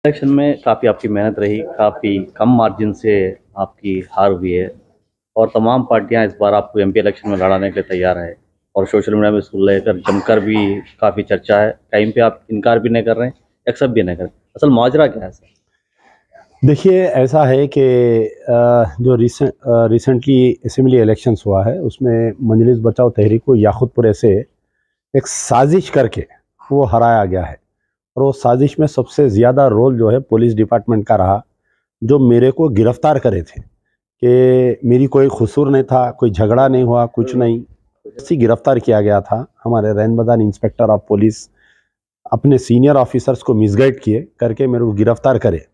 Election में काफ़ी आपकी मेहनत रही, काफ़ी कम मार्जिन से आपकी हार हुई है और तमाम पार्टियां इस बार आपको एमपी इलेक्शन में लड़ाने के लिए तैयार है और सोशल मीडिया में इसको लेकर जमकर भी काफ़ी चर्चा है। टाइम पे आप इनकार भी नहीं कर रहे हैं, एक्सेप्ट भी नहीं कर रहे। असल माजरा क्या है सर? देखिए, ऐसा है कि जो रिसेंटली असेंबली इलेक्शंस हुआ है उसमें मजलिस बचाओ तहरीक को याकुतपुरे से एक साजिश करके वो हराया गया है। और वो साजिश में सबसे ज़्यादा रोल जो है पुलिस डिपार्टमेंट का रहा, जो मेरे को गिरफ्तार करे थे कि मेरी कोई कसूर नहीं था, कोई झगड़ा नहीं हुआ, कुछ नहीं। ऐसे ही गिरफ्तार किया गया था। हमारे रैन बदान इंस्पेक्टर ऑफ पुलिस अपने सीनियर ऑफिसर्स को मिसगाइड किए करके मेरे को गिरफ्तार करे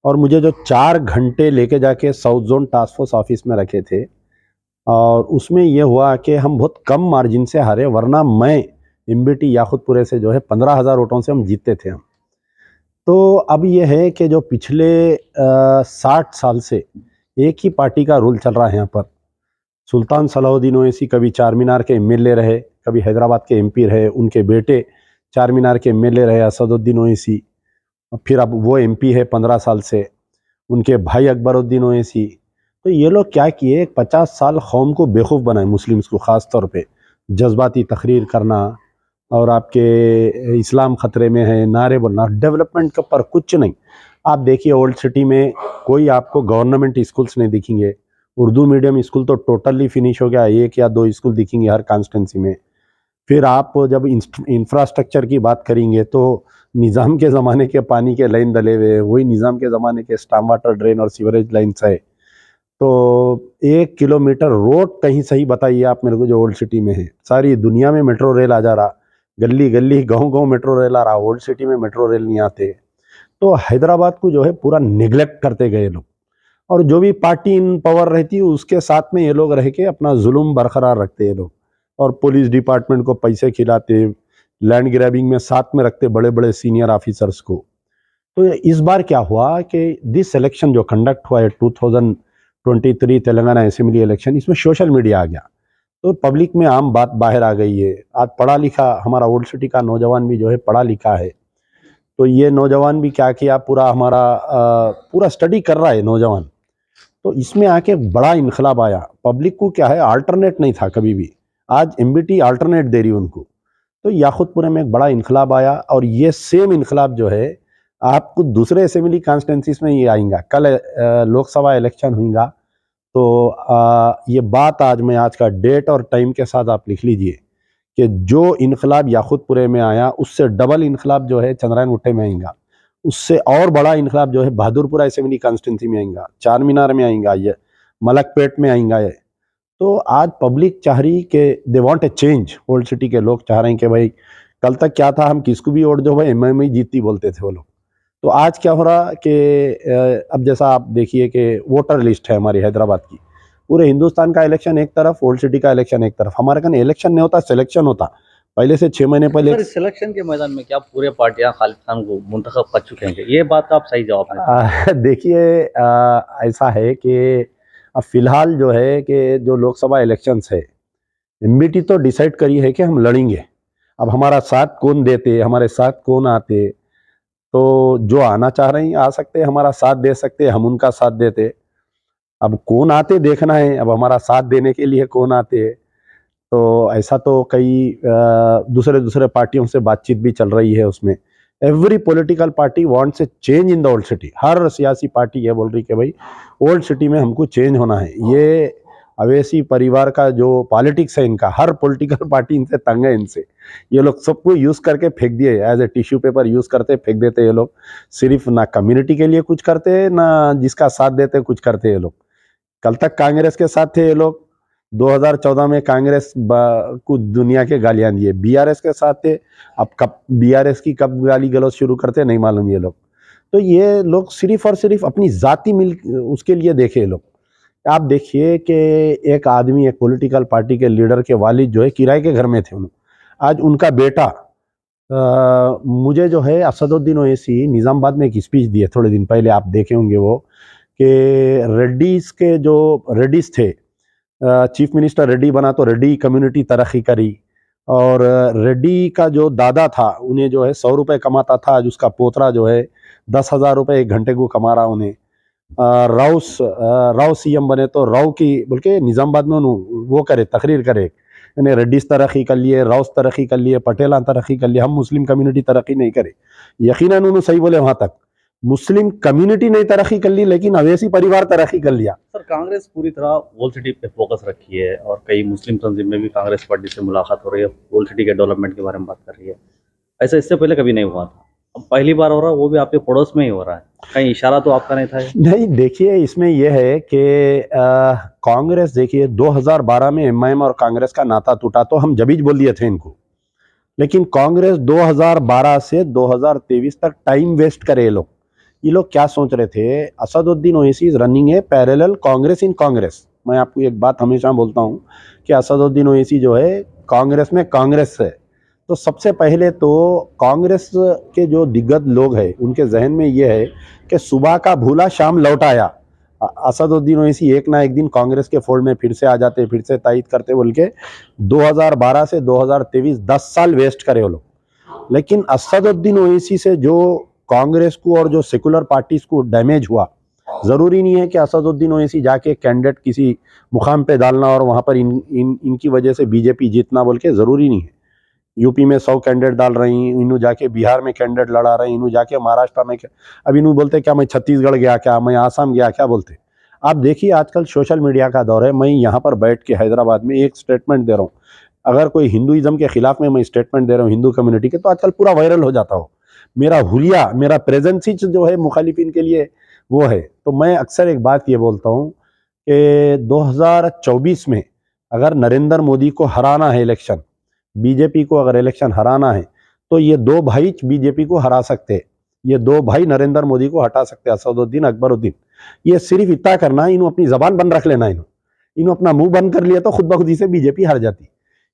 और मुझे जो 4 घंटे लेके जाके south zone task force office में रखे थे। और उसमें यह हुआ कि हम बहुत कम मार्जिन से हारे, वरना मैं एमबीटी याकुतपुरे से जो है 15,000 वोटों से हम जीतते थे हम। तो अब यह है कि जो पिछले 60 साल से एक ही पार्टी का रूल चल रहा है यहाँ पर। सुल्तान सलाहुद्दीन ओवैसी कभी चार मीनार के एमएलए रहे, कभी हैदराबाद के एमपी रहे, उनके बेटे चार मीनार के एमएलए रहे असदुद्दीन ओवैसी, फिर अब वो एमपी है 15 साल से, उनके भाई अकबरुद्दीन ओवैसी। तो ये लोग क्या किए, 50 साल कौम को बेवकूफ़ बनाए, मुस्लिम्स को ख़ास तौर पे जज्बाती तकरीर करना और आपके इस्लाम ख़तरे में है नारे बोलना, डेवलपमेंट के ऊपर कुछ नहीं। आप देखिए ओल्ड सिटी में कोई आपको गवर्नमेंट स्कूल्स नहीं दिखेंगे, उर्दू मीडियम स्कूल तो टोटली फिनिश हो गया, 1 या 2 स्कूल दिखेंगे हर कॉन्स्टिट्यूंसी में। फिर आप जब इंफ्रास्ट्रक्चर की बात करेंगे तो निज़ाम के ज़माने के पानी के लाइन डले हुए, वही निज़ाम के ज़माने के स्टॉर्म वाटर ड्रेन और सीवरेज लाइन्स है। तो 1 किलोमीटर रोड कहीं सही बताइए आप मेरे को जो ओल्ड सिटी में है। सारी दुनिया में मेट्रो रेल आ जा रहा, गली गली गांव गांव मेट्रो रेल आ रहा, ओल्ड सिटी में मेट्रो रेल नहीं आते। तो हैदराबाद को जो है पूरा निगलेक्ट करते गए लोग। और जो भी पार्टी इन पावर रहती है उसके साथ में ये लोग रह के अपना जुल्म बरकरार रखते हैं लोग, और पुलिस डिपार्टमेंट को पैसे खिलाते, लैंड ग्रैबिंग में साथ में रखते बड़े बड़े सीनियर ऑफिसर्स को। तो इस बार क्या हुआ कि दिस इलेक्शन जो कंडक्ट हुआ है 2023 तेलंगाना असेंबली इलेक्शन, इसमें सोशल मीडिया आ गया तो पब्लिक में आम बात बाहर आ गई है। आज पढ़ा लिखा हमारा ओल्ड सिटी का नौजवान भी जो है पढ़ा लिखा है, तो ये नौजवान भी क्या किया, पूरा हमारा पूरा स्टडी कर रहा है नौजवान। तो इसमें आके बड़ा इनकलाब आया। पब्लिक को क्या है, अल्टरनेट नहीं था कभी भी, आज एमबीटी अल्टरनेट दे रही उनको। तो याकुतपुरे में एक बड़ा इनकलाब आया और ये सेम इनकलाब जो है आपको दूसरे असेंबली कॉन्स्टिट्यूंसीज में ये आएगा। कल लोकसभा इलेक्शन होगा, तो ये बात आज का डेट और टाइम के साथ आप लिख लीजिए कि जो इनकलाब याकुतपुरे में आया उससे डबल इनकलाब जो है चंद्रायन गुट्टे में आएगा, उससे और बड़ा इनकलाब जो है बहादुरपुरा असेंबली कॉन्स्टिट्यूंसी में आएगा, चार मीनार में आएगा, ये मलकपेट में आएगा ये। तो आज पब्लिक चाह रही कि they want a change. Old city के लोग चाह रहे हैं कि भाई कल तक क्या था, हम किसको भी वोट दो भाई एमएमए जीतती बोलते थे वो लोग। तो आज क्या हो रहा कि अब जैसा आप देखिए कि वोटर लिस्ट है हमारी हैदराबाद की, पूरे हिंदुस्तान का इलेक्शन एक तरफ, ओल्ड सिटी का इलेक्शन एक तरफ। हमारे कहीं इलेक्शन नहीं होता, सिलेक्शन होता। पहले से 6 महीने पहले सर, इस सिलेक्शन के मैदान में क्या पूरे पार्टियां खालिद खान को मुंतखब कर चुके हैं? ये बात का आप सही जवाब दें। देखिए, ऐसा है कि अब फिलहाल जो है कि जो लोकसभा इलेक्शंस है, एमबीटी तो डिसाइड करी है कि हम लड़ेंगे। अब हमारा साथ कौन देते, हमारे साथ कौन आते, तो जो आना चाह रहे हैं आ सकते, हमारा साथ दे सकते, हम उनका साथ देते। अब कौन आते देखना है, अब हमारा साथ देने के लिए कौन आते। तो ऐसा तो कई दूसरे दूसरे पार्टियों से बातचीत भी चल रही है उसमें। Every political party wants a change in the old city. हर सियासी पार्टी ये बोल रही कि भाई ओल्ड सिटी में हमको चेंज होना है। ये अवैसी परिवार का जो पॉलिटिक्स है इनका, हर पॉलिटिकल पार्टी इनसे तंग है। इनसे ये लोग सबको यूज़ करके फेंक दिए, as a tissue paper use करते फेंक देते ये लोग। सिर्फ ना कम्युनिटी के लिए कुछ करते, ना जिसका साथ देते कुछ करते ये लोग। कल तक कांग्रेस के साथ थे ये लोग, 2014 में कांग्रेस को दुनिया के गालियां दिए। बीआरएस के साथ थे, अब कब बीआरएस की कब गाली गलौज शुरू करते नहीं मालूम ये लोग। तो ये लोग सिर्फ और सिर्फ अपनी जाति मिल उसके लिए देखे लोग। आप देखिए कि एक आदमी, एक पॉलिटिकल पार्टी के लीडर के वालिद जो है किराए के घर में थे उन्होंने, आज उनका बेटा मुझे जो है असदुद्दीन ओवैसी निज़ामाबाद में एक स्पीच दिए थोड़े दिन पहले, आप देखे होंगे वो, कि रेड्डीज के जो रेड्डीज थे, चीफ मिनिस्टर रेड्डी बना तो रेड्डी कम्युनिटी तरक्की करी। और रेड्डी का जो दादा था उन्हें जो है 100 रुपये कमाता था, आज उसका पोतरा जो है 10,000 रुपये 1 घंटे को कमा रहा उन्हें। राव सीएम बने तो राव की बोल के निज़ामाबाद में वो करे, तकरीर करे, यानी रेड्डीज तरक्की कर लिए, राउस तरक्की कर लिए, पटेला तरक्की कर लिए, हम मुस्लिम कम्युनिटी तरक्की नहीं करे। यकीनन उन्होंने सही बोले, वहाँ तक मुस्लिम कम्युनिटी नहीं तरक्की कर ली, लेकिन अवैसी परिवार तरक्की कर लिया। सर, कांग्रेस पूरी तरह ओल्ड सिटी पे फोकस रखी है और कई मुस्लिम तंजीम में भी कांग्रेस पार्टी से मुलाकात हो रही है, ओल्ड सिटी के डेवलपमेंट के बारे में बात कर रही है। ऐसा इससे पहले कभी नहीं हुआ था, अब पहली बार हो रहा है, वो भी आपके पड़ोस में ही हो रहा है। कहीं इशारा तो आपका नहीं था ये? नहीं, देखिए इसमें यह है कि कांग्रेस, देखिए 2012 में एमआईएम और कांग्रेस का नाता टूटा तो हम जब ही बोल दिए थे इनको, लेकिन कांग्रेस 2012 से 2023 तक टाइम वेस्ट करे। ये लोग क्या सोच रहे थे, असदुद्दीन ओवैसी इज रनिंग है पैरेलल कांग्रेस इन कांग्रेस। मैं आपको एक बात हमेशा बोलता हूँ कि असदुद्दीन ओवैसी जो है कांग्रेस में कांग्रेस है। तो सबसे पहले तो कांग्रेस के जो दिग्गज लोग हैं उनके जहन में ये है कि सुबह का भूला शाम लौट आया। असदुद्दीन ओवैसी एक ना एक दिन कांग्रेस के फोल्ड में फिर से आ जाते, फिर से तायद करते बोल के 2012 से 2023 10 साल वेस्ट करे वो लोग। लेकिन असदुद्दीन ओवैसी से जो कांग्रेस को और जो सेकुलर पार्टीज को डैमेज हुआ, ज़रूरी नहीं है कि असदुद्दीन ओवैसी जाके कैंडिडेट किसी मुकाम पे डालना और वहाँ पर इनकी वजह से बीजेपी जीतना बोल के, ज़रूरी नहीं है। यूपी में 100 कैंडिडेट डाल रही, इन्हों जाके बिहार में कैंडिडेट लड़ा रहे, इन्हों जाके महाराष्ट्र में, अब इन्हों बोलते क्या मैं छत्तीसगढ़ गया, क्या मैं आसाम गया, क्या बोलते। आप देखिए आजकल सोशल मीडिया का दौर है। मैं यहाँ पर बैठ के हैदराबाद में एक स्टेटमेंट दे रहा हूँ, अगर कोई हिंदुइज्म के खिलाफ में मैं स्टेटमेंट दे रहा हूँ हिंदू कम्युनिटी के, तो आजकल पूरा वायरल हो जाता हो। मेरा हुलिया, मेरा प्रेजेंस ही जो है मुखालिफिन के लिए वो है। तो मैं अक्सर एक बात ये बोलता हूँ कि 2024 में अगर नरेंद्र मोदी को हराना है इलेक्शन, बीजेपी को अगर इलेक्शन हराना है, तो ये दो भाई बीजेपी को हरा सकते हैं, ये दो भाई नरेंद्र मोदी को हटा सकते हैं, असदुद्दीन अकबरुद्दीन। ये सिर्फ इतना करना है, इन्हों अपनी जबान बंद रख लेना, इन्हों अपना मुंह बंद कर लिया तो खुद ब खुद ही से बीजेपी हार जाती।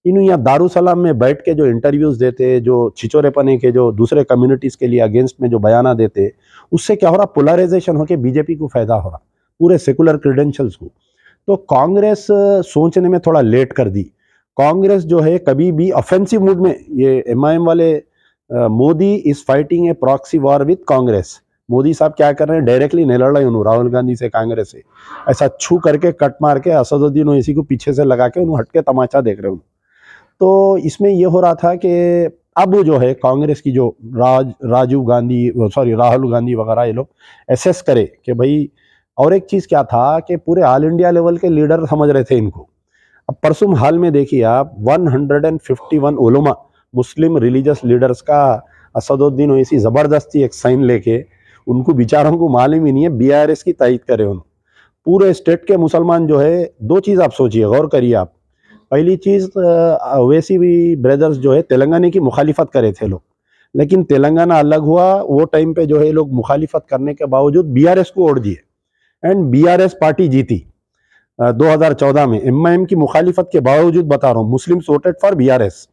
इन्हों यहाँ दारुसलाम में बैठ के जो इंटरव्यूज देते, जो छिचोरेपने के जो दूसरे कम्युनिटीज के लिए अगेंस्ट में जो बयाना देते, उससे क्या हो रहा, पोलराइजेशन होकर बीजेपी को फायदा हो रहा, पूरे सेकुलर क्रेडेंशियल्स को। तो कांग्रेस सोचने में थोड़ा लेट कर दी। कांग्रेस जो है कभी भी ऑफेंसिव मूड में, ये एमआईएम वाले Modi is fighting a proxy war with Congress. Modi साहब क्या कर रहे हैं, डायरेक्टली नहीं लड़ रहे उन्होंने राहुल गांधी से, कांग्रेस से, ऐसा छू करके कट मार के असदुद्दीन ओवैसी को पीछे से लगा के उन्होंने हटके तमाचा देख रहे हैं। तो इसमें यह हो रहा था कि अब जो है कांग्रेस की जो राहुल गांधी वगैरह ये लोग एसेस करे कि भाई, और एक चीज़ क्या था कि पूरे ऑल इंडिया लेवल के लीडर समझ रहे थे इनको। अब परसों हाल में देखिए आप 151 उलमा मुस्लिम रिलीजियस लीडर्स का असदुद्दीन ओवैसी ज़बरदस्ती एक साइन लेके, उनको बेचारों को मालूम ही नहीं है, बीआरएस की तायद करे उन्होंने। पूरे स्टेट के मुसलमान जो है, दो चीज़ आप सोचिए, गौर करिए आप। पहली चीज़, ओवैसी भी ब्रदर्स जो है तेलंगाना की मुखालिफत करे थे लोग, लेकिन तेलंगाना अलग हुआ, वो टाइम पे जो है लोग मुखालिफत करने के बावजूद बीआरएस को वोट दिए एंड बीआरएस पार्टी जीती 2014 में। एमआईएम की मुखालिफत के बावजूद बता रहा हूँ, मुस्लिम वोटेड फॉर बीआरएस।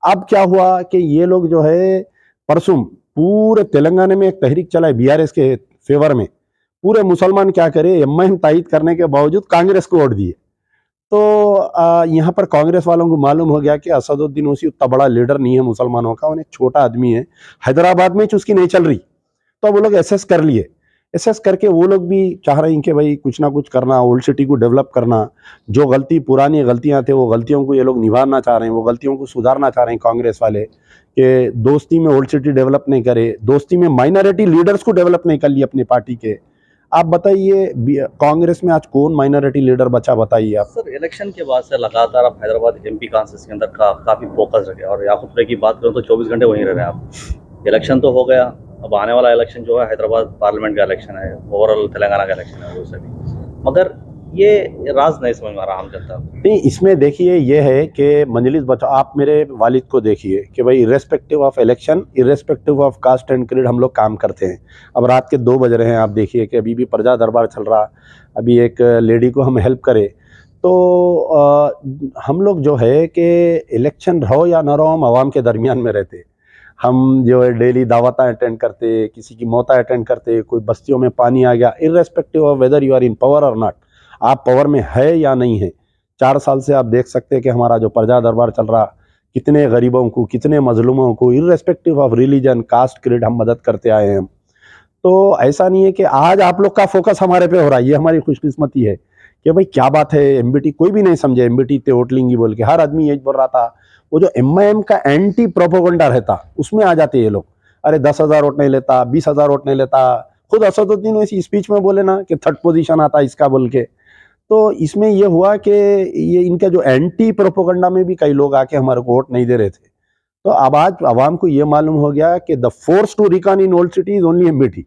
अब क्या हुआ कि ये लोग जो है परसों पूरे तेलंगाना में एक तहरीक चलाए बीआरएस के फेवर में, पूरे मुसलमान क्या करे, एमआईएम तायद करने के बावजूद कांग्रेस को वोट दिए। तो यहाँ पर कांग्रेस वालों को मालूम हो गया कि असदुद्दीन ओवैसी उतना बड़ा लीडर नहीं है मुसलमानों का, उन्हें छोटा आदमी है, हैदराबाद में उसकी नहीं चल रही। तो वो लोग एसेस कर लिए, एसेस करके वो लोग भी चाह रहे हैं कि भाई कुछ ना कुछ करना, ओल्ड सिटी को डेवलप करना। जो पुरानी गलतियां थे वो गलतियों को ये लोग निभाना चाह रहे हैं, वो गलतियों को सुधारना चाह रहे हैं कांग्रेस वाले, कि दोस्ती में ओल्ड सिटी डेवलप नहीं करे, दोस्ती में माइनॉरिटी लीडर्स को डेवलप नहीं कर लिए अपनी पार्टी के। आप बताइए कांग्रेस में आज कौन माइनॉरिटी लीडर बचा, बताइए आप। सर, इलेक्शन के बाद से लगातार आप हैदराबाद एमपी कॉन्स्टिट्यूंसी के अंदर काफ़ी फोकस रखे, और याकूब की बात करूँ तो 24 घंटे वहीं रह रहे हैं आप। इलेक्शन तो हो गया, अब आने वाला इलेक्शन जो है हैदराबाद पार्लियामेंट का इलेक्शन है, ओवरऑल तेलंगाना का इलेक्शन है, उससे भी, मगर ये राज नहीं समझ में आ रहा आम जनता को। नहीं, इसमें देखिए ये है कि मंजलिस बचाओ, आप मेरे वालिद को देखिए कि भाई irrespective of election, irrespective of caste and creed हम लोग काम करते हैं। अब रात के 2 बज रहे हैं, आप देखिए कि अभी भी प्रजा दरबार चल रहा, अभी एक लेडी को हम हेल्प करें। तो हम लोग जो है कि इलेक्शन रहो या ना रहो, हम आवाम के दरमियान में रहते। हम जो है डेली दावतें अटेंड करते, किसी की मौतें अटेंड करते, कोई बस्तियों में पानी आ गया, irrespective of whether you are in power or not, आप पावर में है या नहीं है। 4 साल से आप देख सकते हैं कि हमारा जो प्रजा दरबार चल रहा, कितने गरीबों को, कितने मजलूमों को, irrespective of religion, caste, creed हम मदद करते आए हैं। तो ऐसा नहीं है कि आज आप लोग का फोकस हमारे पे हो रहा है, ये हमारी खुशकिस्मती है कि भाई क्या बात है, एमबीटी कोई भी नहीं समझे एमबीटी ते वोट लेंगी बोल के, हर आदमी यही बोल रहा था। वो जो एमआईएम का एंटी प्रोपोगंडा रहता उसमें आ जाते ये लोग, अरे 10,000 वोट नहीं लेता, 20,000 वोट नहीं लेता। खुद असदुद्दीन वैसी स्पीच में बोले ना कि थर्ड पोजीशन आता इसका बोल के। तो इसमें ये हुआ कि ये इनका जो एंटी प्रोपोगंडा में भी कई लोग आके हमारे को वोट नहीं दे रहे थे। तो अब आज आवाम को ये मालूम हो गया कि the force to recon in old city is only MBT,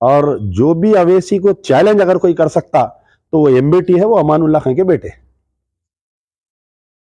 और जो भी अवेसी को चैलेंज अगर कोई कर सकता तो वो एमबीटी है, वो अमानुल्लाह खान के बेटे।